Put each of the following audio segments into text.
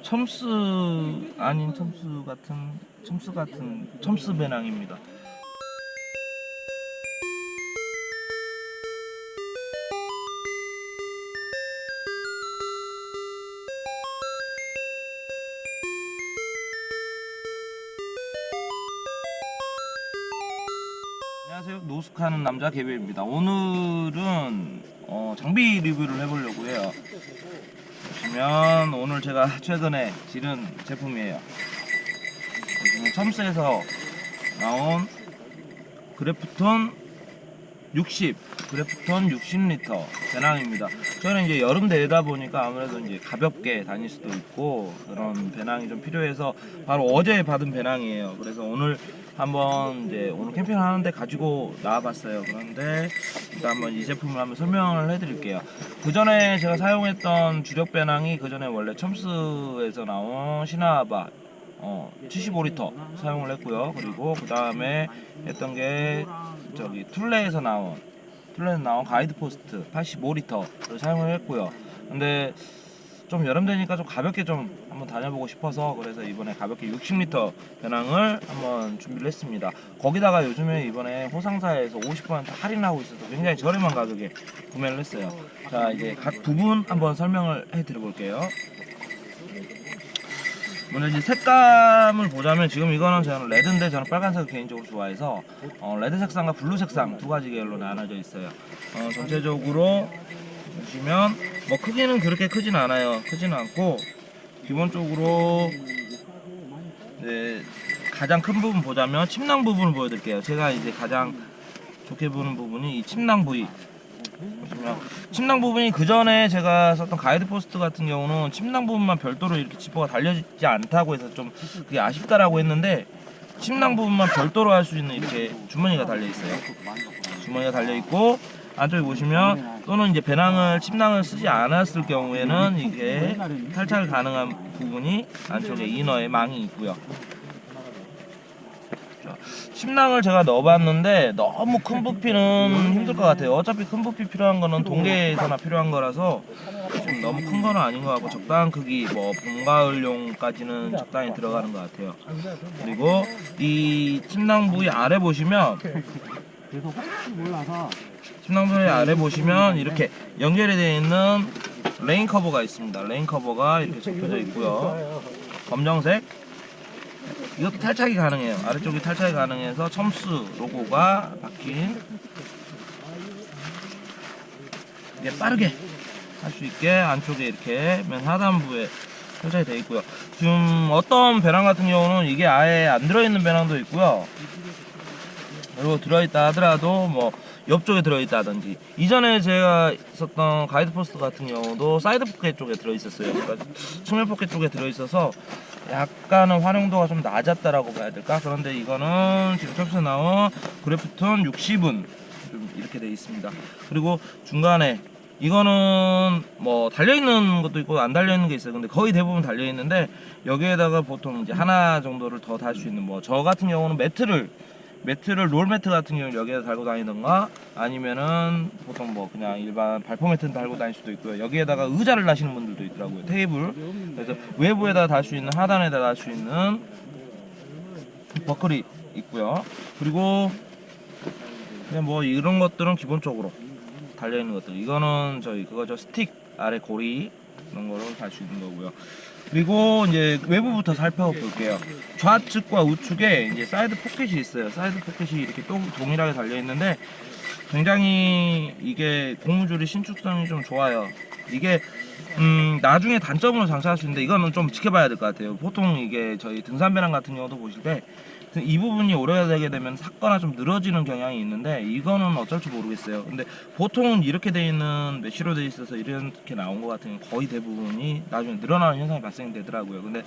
첨스 아닌 첨스 같은 첨스 배낭입니다. 안녕하세요. 노숙하는 남자 개배입니다. 오늘은 장비 리뷰를 해보려고 해요. 보시면 오늘 제가 최근에 지른 제품이에요. 보시면 첨스에서 나온 그래프톤 60리터 배낭입니다. 저는 이제 여름 대회다 보니까 아무래도 이제 가볍게 다닐 수도 있고 그런 배낭이 좀 필요해서 바로 어제 받은 배낭이에요. 그래서 오늘 한번 이제 오늘 캠핑을 하는데 가지고 나와봤어요. 그런데 일단 한번 이 제품을 한번 설명을 해드릴게요. 그 전에 제가 사용했던 주력 배낭이 그 전에 원래 첨스에서 나온 시나바 75리터 사용을 했고요. 그리고 그 다음에 했던 게 저기 툴레에서 나온 가이드 포스트 85리터를 사용을 했고요. 근데 좀 여름 되니까 좀 가볍게 좀 한번 다녀보고 싶어서 그래서 이번에 가볍게 60리터 배낭을 한번 준비를 했습니다. 거기다가 요즘에 이번에 호상사에서 50% 할인하고 있어서 굉장히 저렴한 가격에 구매를 했어요. 자, 이제 각 부분 한번 설명을 해드려 볼게요. 먼저 이제 색감을 보자면 지금 이거는 저는 레드인데 저는 빨간색을 개인적으로 좋아해서 레드 색상과 블루 색상 두 가지 계열로 나눠져 있어요. 전체적으로 보시면 뭐 크기는 그렇게 크진 않아요. 크지는 않고 기본적으로 가장 큰 부분 보자면 침낭 부분을 보여드릴게요. 제가 이제 가장 좋게 보는 부분이 이 침낭 부위. 보시면 침낭 부분이 그 전에 제가 썼던 가이드 포스트 같은 경우는 침낭 부분만 별도로 이렇게 지퍼가 달려있지 않다고 해서 좀 그게 아쉽다라고 했는데 침낭 부분만 별도로 할 수 있는 이렇게 주머니가 달려 있어요. 주머니가 달려 있고 안쪽에 보시면 또는 이제 침낭을 쓰지 않았을 경우에는 이게 탈착 가능한 부분이 안쪽에 이너에 망이 있고요. 침낭을 제가 넣어봤는데 너무 큰 부피는 힘들 것 같아요. 어차피 큰 부피 필요한 거는 동계에서나 필요한 거라서 좀 너무 큰 거는 아닌 것 같고 적당한 크기 뭐 봄, 가을용까지는 적당히 들어가는 것 같아요. 그리고 이 침낭 부위 아래 보시면 이렇게 연결이 되어 있는 레인 커버가 있습니다. 레인 커버가 이렇게 접혀져 있고요. 검정색. 이것도 탈착이 가능해요. 아래쪽이 탈착이 가능해서 첨스 로고가 박힌 이게 빠르게 할 수 있게 안쪽에 이렇게 맨 하단부에 탈착이 되어 있고요. 지금 어떤 배낭 같은 경우는 이게 아예 안 들어있는 배낭도 있고요. 그리고 들어있다 하더라도 뭐 옆쪽에 들어있다든지 이전에 제가 썼던 가이드 포스트 같은 경우도 사이드 포켓 쪽에 들어있었어요. 그러니까 측면 포켓 쪽에 들어있어서 약간은 활용도가 좀 낮았다라고 봐야 될까? 그런데 이거는 지금 첨스에 나온 그래프톤 60은 좀 이렇게 되어 있습니다. 그리고 중간에 이거는 뭐 달려있는 것도 있고 안 달려있는 게 있어요. 근데 거의 대부분 달려있는데 여기에다가 보통 이제 하나 정도를 더 달 수 있는 뭐 저 같은 경우는 롤 매트 같은 경우는 여기에다 달고 다니던가 아니면은 보통 뭐 그냥 일반 발포 매트는 달고 다닐 수도 있고요. 여기에다가 의자를 다시는 분들도 있더라고요. 테이블. 그래서 외부에다 달 수 있는 하단에다 달 수 있는 버클이 있고요. 그리고 그냥 뭐 이런 것들은 기본적으로 달려 있는 것들. 이거는 그거죠. 스틱 아래 고리 이런 거로 달 수 있는 거고요. 그리고 이제 외부부터 살펴볼게요. 좌측과 우측에 이제 사이드 포켓이 있어요. 사이드 포켓이 이렇게 동일하게 달려 있는데 굉장히 이게 고무줄이 신축성이 좀 좋아요. 이게 나중에 단점으로 장착할 수 있는데 이거는 좀 지켜봐야 될 것 같아요. 보통 이게 저희 등산 배낭 같은 경우도 보실 때 이 부분이 오래되게 되면 삭거나 좀 늘어지는 경향이 있는데 이거는 어쩔지 모르겠어요. 근데 보통은 이렇게 돼 있는 메쉬로 돼 있어서 이렇게 나온 것 같은 경우 거의 대부분이 나중에 늘어나는 현상이 발생되더라고요. 근데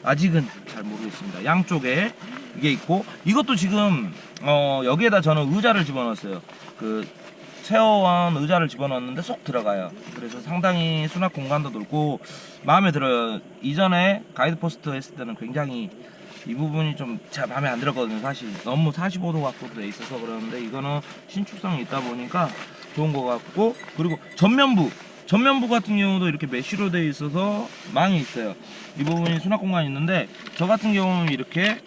아직은 잘 모르겠습니다. 양쪽에 이게 있고 이것도 지금 여기에다 저는 의자를 집어넣었어요. 그 체어원 의자를 집어넣었는데 쏙 들어가요. 그래서 상당히 수납 공간도 넓고 마음에 들어요. 이전에 가이드 포스트 했을 때는 굉장히 이 부분이 좀 제 마음에 안 들었거든요. 사실 너무 45도 각도로 돼 있어서 그러는데 이거는 신축성이 있다 보니까 좋은 것 같고 그리고 전면부 전면부 같은 경우도 이렇게 메쉬로 되어 있어서 망이 있어요. 이 부분이 수납 공간이 있는데, 저 같은 경우는 이렇게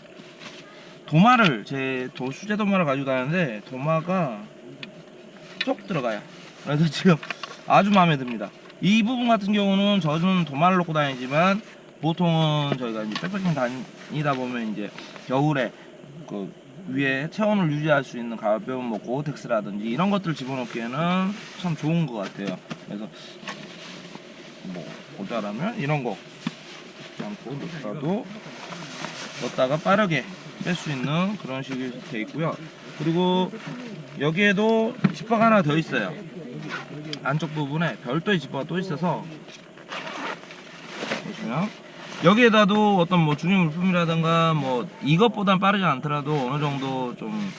도마를, 수제 도마를 가지고 다니는데 도마가 쏙 들어가요. 그래서 지금 아주 마음에 듭니다. 이 부분 같은 경우는 저는 도마를 놓고 다니지만, 보통은 저희가 이제 백패킹 다니다 보면 이제 겨울에 그 위에 체온을 유지할 수 있는 가벼운 뭐 고어텍스라든지 이런 것들 집어넣기에는 참 좋은 것 같아요. 그래서 뭐 모자라면 이런 거 않고 넣었다가 빠르게 뺄 수 있는 그런 식이 되어 있고요. 그리고 여기에도 지퍼가 하나 더 있어요. 안쪽 부분에 별도의 지퍼가 또 있어서 보시면 여기에다도 어떤 뭐 중요 물품이라든가 뭐 이것보단 빠르지 않더라도 어느 정도 좀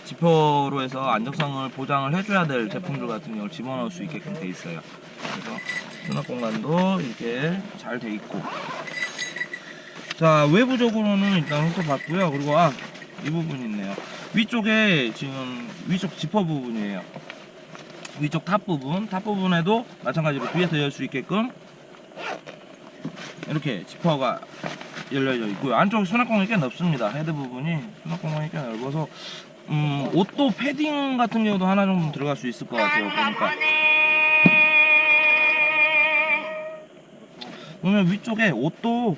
지퍼로 해서 안정성을 보장을 해줘야 될 제품들 같은 경우를 집어넣을 수 있게끔 돼 있어요. 그래서 수납 공간도 이렇게 잘 돼 있고, 자 외부적으로는 일단 훑어봤고요. 그리고 이 부분이 있네요. 위쪽에 지금 위쪽 지퍼 부분이에요. 위쪽 탑 부분에도 마찬가지로 뒤에서 열 수 있게끔 이렇게 지퍼가 열려져 있고요. 안쪽 수납 공간이 꽤 넓습니다. 헤드 부분이 수납 공간이 꽤 넓어서 옷도 패딩 같은 경우도 하나 정도 들어갈 수 있을 것 같아요. 보니까 보면 위쪽에 옷도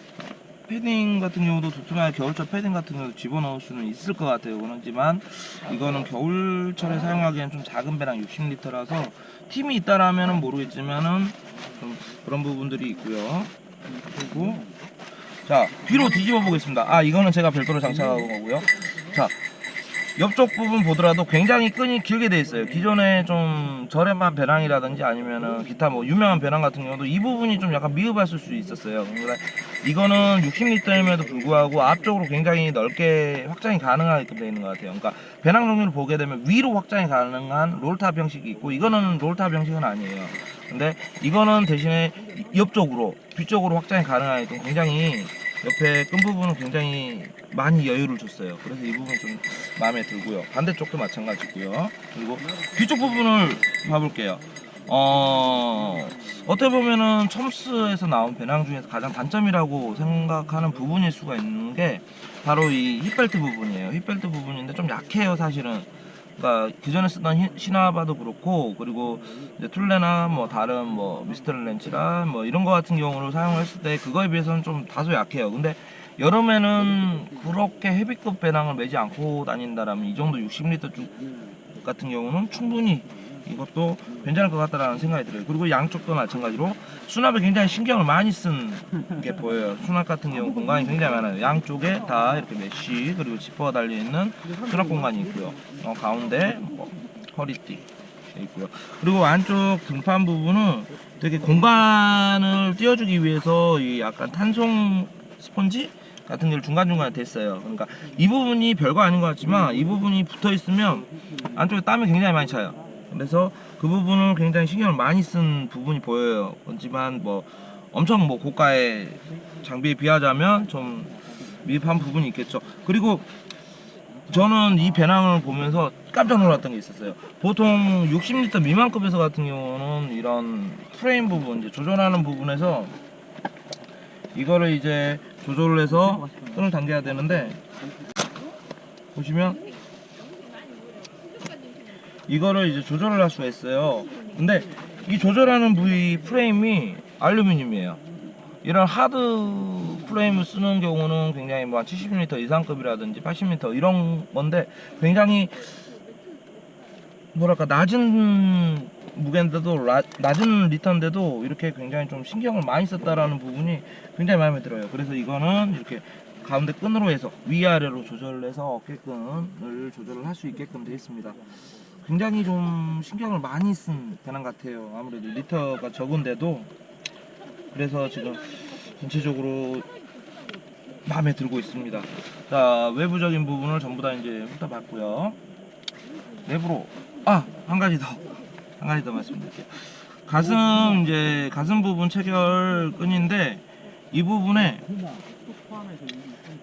패딩 같은 경우도 두툼하게 겨울철 패딩 같은 경우도 집어넣을 수는 있을 것 같아요. 그렇지만 이거는 겨울철에 사용하기엔 좀 작은 배랑 60리터라서 팀이 있다라면은 모르겠지만은 좀 그런 부분들이 있고요. 그리고 자 뒤로 뒤집어 보겠습니다. 이거는 제가 별도로 장착한 거고요. 자 옆쪽 부분 보더라도 굉장히 끈이 길게 돼 있어요. 기존에 좀 저렴한 배낭이라든지 아니면은 기타 뭐 유명한 배낭 같은 경우도 이 부분이 좀 약간 미흡했을 수 있었어요. 그러니까 이거는 60리터임에도 불구하고 앞쪽으로 굉장히 넓게 확장이 가능하게끔 되어 있는 것 같아요. 그러니까 배낭 종류를 보게 되면 위로 확장이 가능한 롤탑 형식이 있고, 이거는 롤탑 형식은 아니에요. 근데 이거는 대신에 옆쪽으로 뒤쪽으로 확장이 가능하게끔 굉장히 옆에 끈 부분은 굉장히 많이 여유를 줬어요. 그래서 이 부분 좀 마음에 들고요. 반대쪽도 마찬가지고요. 그리고 뒤쪽 부분을 봐볼게요. 어떻게 보면은 첨스에서 나온 배낭 중에서 가장 단점이라고 생각하는 부분일 수가 있는 게 바로 이 힙벨트 부분이에요. 힙벨트 부분인데 좀 약해요, 사실은. 그러니까 기존에 쓰던 시나바도 그렇고, 그리고 이제 툴레나 뭐 다른 뭐 미스터 렌치라 뭐 이런 거 같은 경우를 사용했을 때 그거에 비해서는 좀 다소 약해요. 근데 여름에는 그렇게 헤비급 배낭을 매지 않고 다닌다라면 이 정도 60리터 쭉 같은 경우는 충분히 이것도 괜찮을 것 같다라는 생각이 들어요. 그리고 양쪽도 마찬가지로 수납에 굉장히 신경을 많이 쓴 게 보여요. 수납 같은 경우 공간이 굉장히 많아요. 양쪽에 다 이렇게 메쉬 그리고 지퍼가 달려 있는 수납 공간이 있고요. 가운데 허리띠 있고요. 그리고 안쪽 등판 부분은 되게 공간을 띄워주기 위해서 이 약간 탄성 스펀지 같은 게 중간중간에 됐어요. 그러니까 이 부분이 별거 아닌 것 같지만 이 부분이 붙어 있으면 안쪽에 땀이 굉장히 많이 차요. 그래서 그 부분을 굉장히 신경을 많이 쓴 부분이 보여요. 그렇지만 뭐 엄청 뭐 고가의 장비에 비하자면 좀 미흡한 부분이 있겠죠. 그리고 저는 이 배낭을 보면서 깜짝 놀랐던 게 있었어요. 보통 60리터 미만급에서 같은 경우는 이런 프레임 부분, 이제 조절하는 부분에서 이거를 이제 조절을 해서 끈을 당겨야 되는데, 보시면 이거를 이제 조절을 할 수가 있어요. 근데 이 조절하는 부위 프레임이 알루미늄이에요. 이런 하드 프레임을 쓰는 경우는 굉장히 뭐 70m 이상급이라든지 80m 이런 건데 굉장히 뭐랄까 낮은 무게인데도 낮은 리터인데도 이렇게 굉장히 좀 신경을 많이 썼다라는 부분이 굉장히 마음에 들어요. 그래서 이거는 이렇게 가운데 끈으로 해서 위아래로 조절을 해서 어깨끈을 조절을 할 수 있게끔 되어 있습니다. 굉장히 좀 신경을 많이 쓴 배낭 같아요. 아무래도 리터가 적은데도. 그래서 지금 전체적으로 마음에 들고 있습니다. 자, 외부적인 부분을 전부 다 이제 훑어봤고요. 내부로 한 가지 더 말씀드릴게요. 가슴 부분 체결 끈인데 이 부분에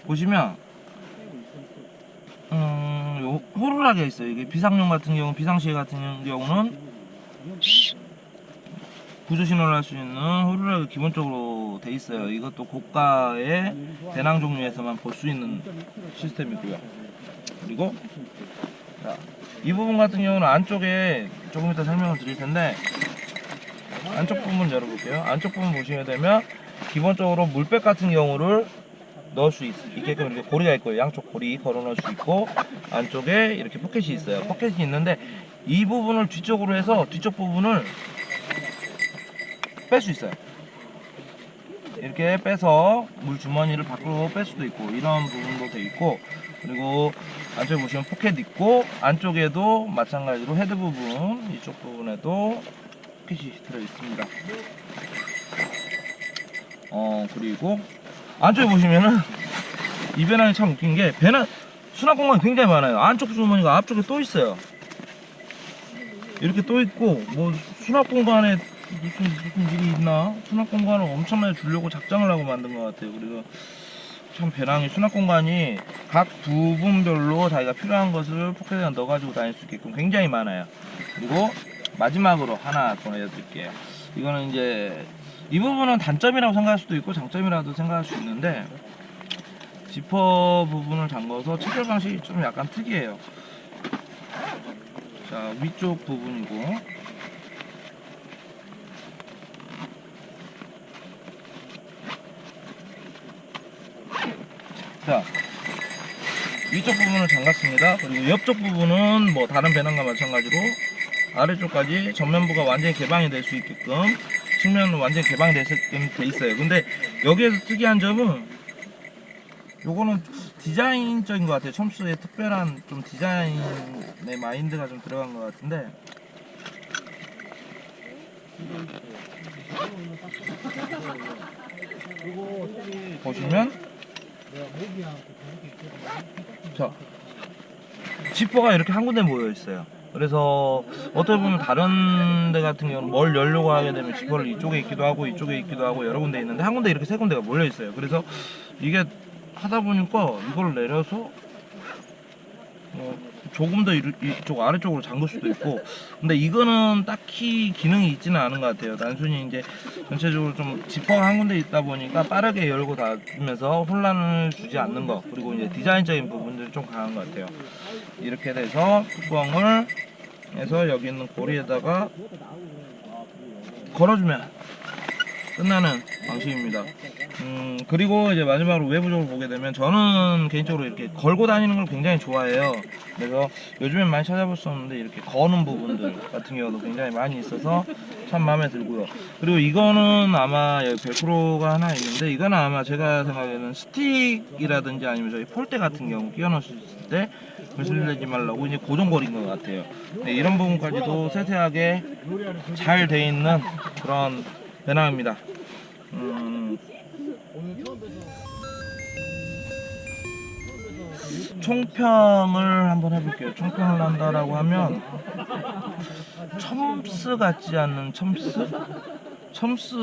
보시면 요 호루라기가 있어요. 이게 비상용 같은 경우, 비상시에 같은 경우는 구조 신호를 할 수 있는 호루라기 기본적으로 돼 있어요. 이것도 고가의 배낭 종류에서만 볼 수 있는 시스템이고요. 그리고 자, 이 부분 같은 경우는 안쪽에 조금 이따 설명을 드릴 텐데, 안쪽 부분 열어볼게요. 안쪽 부분 보시게 되면 기본적으로 물백 같은 경우를 넣을 수 있게끔 이렇게 고리가 있고요. 양쪽 고리 걸어 넣을 수 있고, 안쪽에 이렇게 포켓이 있어요. 포켓이 있는데 이 부분을 뒤쪽으로 해서 뒤쪽 부분을 뺄 수 있어요. 이렇게 빼서 물 주머니를 밖으로 뺄 수도 있고, 이런 부분도 돼 있고, 그리고 안쪽에 보시면 포켓 있고, 안쪽에도 마찬가지로 헤드 부분, 이쪽 부분에도 포켓이 들어 있습니다. 그리고 안쪽에 보시면은 이 배낭이 참 웃긴 게, 배낭 수납 공간이 굉장히 많아요. 안쪽 주머니가 앞쪽에 또 있어요. 이렇게 또 있고, 뭐 수납 공간에 무슨 일이 있나? 수납 공간을 엄청나게 주려고 작정을 하고 만든 것 같아요. 그리고 참 배낭이 수납 공간이 각 부분별로 자기가 필요한 것을 포켓에 넣어가지고 다닐 수 있게끔 굉장히 많아요. 그리고 마지막으로 하나 보내드릴게요. 이거는 이제 이 부분은 단점이라고 생각할 수도 있고 장점이라도 생각할 수 있는데, 지퍼 부분을 잠궈서 체결 방식이 좀 약간 특이해요. 자, 위쪽 부분이고, 자, 위쪽 부분을 잠갔습니다. 그리고 옆쪽 부분은 뭐 다른 배낭과 마찬가지로 아래쪽까지 전면부가 완전히 개방이 될 수 있게끔, 측면은 완전히 개방이 돼 있어요. 근데 여기에서 특이한 점은, 요거는 디자인적인 것 같아요. 첨스의 특별한 좀 디자인의 마인드가 좀 들어간 것 같은데, 보시면 자, 지퍼가 이렇게 한 군데 모여 있어요. 그래서 어떻게 보면 다른 데 같은 경우는 뭘 열려고 하게 되면 지퍼를 이쪽에 있기도 하고 이쪽에 있기도 하고 여러 군데 있는데, 한 군데 이렇게 세 군데가 몰려 있어요. 그래서 이게 하다 보니까 이걸 내려서 조금 더 이쪽 아래쪽으로 잠글 수도 있고, 근데 이거는 딱히 기능이 있지는 않은 것 같아요. 단순히 이제 전체적으로 좀 지퍼가 한 군데 있다 보니까 빠르게 열고 닫으면서 혼란을 주지 않는 거, 그리고 이제 디자인적인 부분들이 좀 강한 것 같아요. 이렇게 돼서 뚜껑을 해서 여기 있는 고리에다가 걸어주면 끝나는 방식입니다. 그리고 이제 마지막으로 외부적으로 보게 되면, 저는 개인적으로 이렇게 걸고 다니는 걸 굉장히 좋아해요. 그래서 요즘엔 많이 찾아볼 수 없는데 이렇게 거는 부분들 같은 경우도 굉장히 많이 있어서 참 마음에 들고요. 그리고 이거는 아마 여기 벨크로가 하나 있는데, 이거는 아마 제가 생각에는 스틱이라든지 아니면 저희 폴대 같은 경우 끼워 넣을 수 있을 때 거슬리지 말라고 이제 고정거리인 것 같아요. 네, 이런 부분까지도 세세하게 잘 돼 있는 그런 배낭입니다. 총평을 한번 해볼게요. 총평을 한다라고 하면, 첨스 같지 않는 첨스? 첨스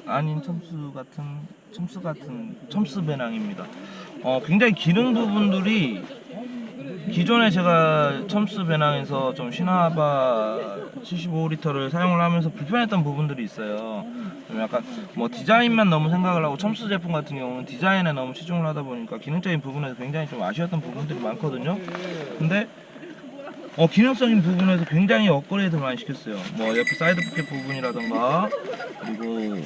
아닌 첨스 같은 첨스 배낭입니다. 굉장히 기능 부분들이 기존에 제가 첨스 배낭에서 좀 시나바 75리터를 사용을 하면서 불편했던 부분들이 있어요. 좀 약간 뭐 디자인만 너무 생각을 하고, 첨스 제품 같은 경우는 디자인에 너무 치중을 하다 보니까 기능적인 부분에서 굉장히 좀 아쉬웠던 부분들이 많거든요. 근데 기능적인 부분에서 굉장히 업그레이드를 많이 시켰어요. 뭐 옆에 사이드 포켓 부분이라던가, 그리고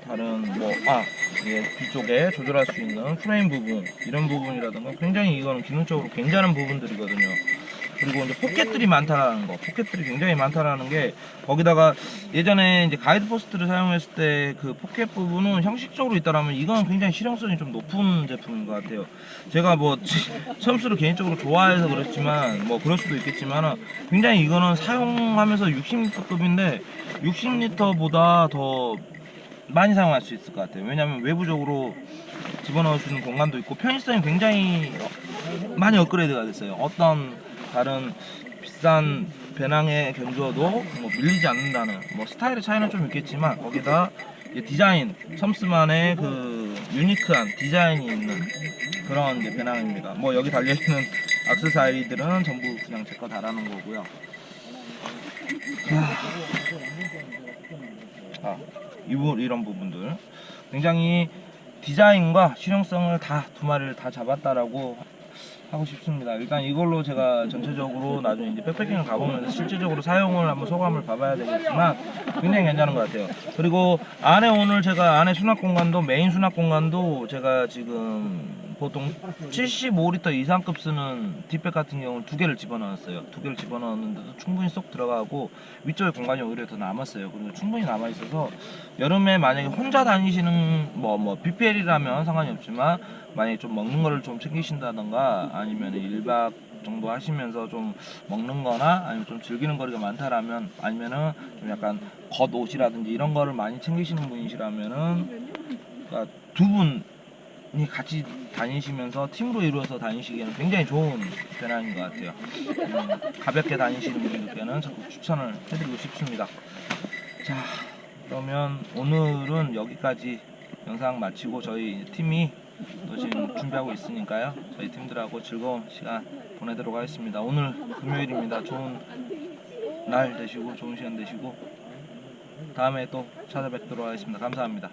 다른 뒤쪽에 조절할 수 있는 프레임 부분, 이런 부분이라던가 굉장히 이거는 기능적으로 굉장한 부분들이거든요. 그리고 이제 포켓들이 많다라는 거, 포켓들이 굉장히 많다라는 게, 거기다가 예전에 이제 가이드 포스트를 사용했을 때 그 포켓 부분은 형식적으로 있다라면, 이건 굉장히 실용성이 좀 높은 제품인 것 같아요. 제가 뭐 첨스를 개인적으로 좋아해서 그렇지만, 뭐 그럴 수도 있겠지만, 굉장히 이거는 사용하면서 60리터급인데 60리터보다 더 많이 사용할 수 있을 것 같아요. 왜냐하면 외부적으로 집어넣을 수 있는 공간도 있고, 편의성이 굉장히 많이 업그레이드가 됐어요. 어떤 다른 비싼 배낭에 견주어도 뭐 밀리지 않는다는, 뭐 스타일의 차이는 좀 있겠지만, 거기다 디자인, 첨스만의 그 유니크한 디자인이 있는 그런 이제 배낭입니다. 뭐 여기 달려있는 액세서리들은 전부 그냥 제 거 달아놓은 거고요. 이런 부분들 굉장히 디자인과 실용성을 다 두 마리를 다 잡았다라고 하고 싶습니다. 일단 이걸로 제가 전체적으로 나중에 이제 백패킹을 가보면서 실제적으로 사용을 한번 소감을 봐봐야 되겠지만 굉장히 괜찮은 것 같아요. 그리고 안에 오늘 제가 안에 수납 공간도 메인 수납 공간도 제가 지금 보통 75리터 이상급 쓰는 뒷백 같은 경우는 두 개를 집어넣었어요. 두 개를 집어넣었는데도 충분히 쏙 들어가고 위쪽에 공간이 오히려 더 남았어요. 그리고 충분히 남아있어서 여름에 만약에 혼자 다니시는 뭐 BPL이라면 상관이 없지만 만약에 좀 먹는 거를 좀 챙기신다던가 아니면 1박 정도 하시면서 좀 먹는 거나 아니면 좀 즐기는 거리가 많다라면 아니면은 좀 약간 겉옷이라든지 이런 거를 많이 챙기시는 분이시라면은 그러니까 두 분이 같이 다니시면서 팀으로 이루어서 다니시기에는 굉장히 좋은 배낭인 것 같아요. 가볍게 다니시는 분들께는 적극 추천을 해드리고 싶습니다. 자, 그러면 오늘은 여기까지 영상 마치고 저희 팀이 또 지금 준비하고 있으니까요. 저희 팀들하고 즐거운 시간 보내도록 하겠습니다. 오늘 금요일입니다. 좋은 날 되시고 좋은 시간 되시고 다음에 또 찾아뵙도록 하겠습니다. 감사합니다.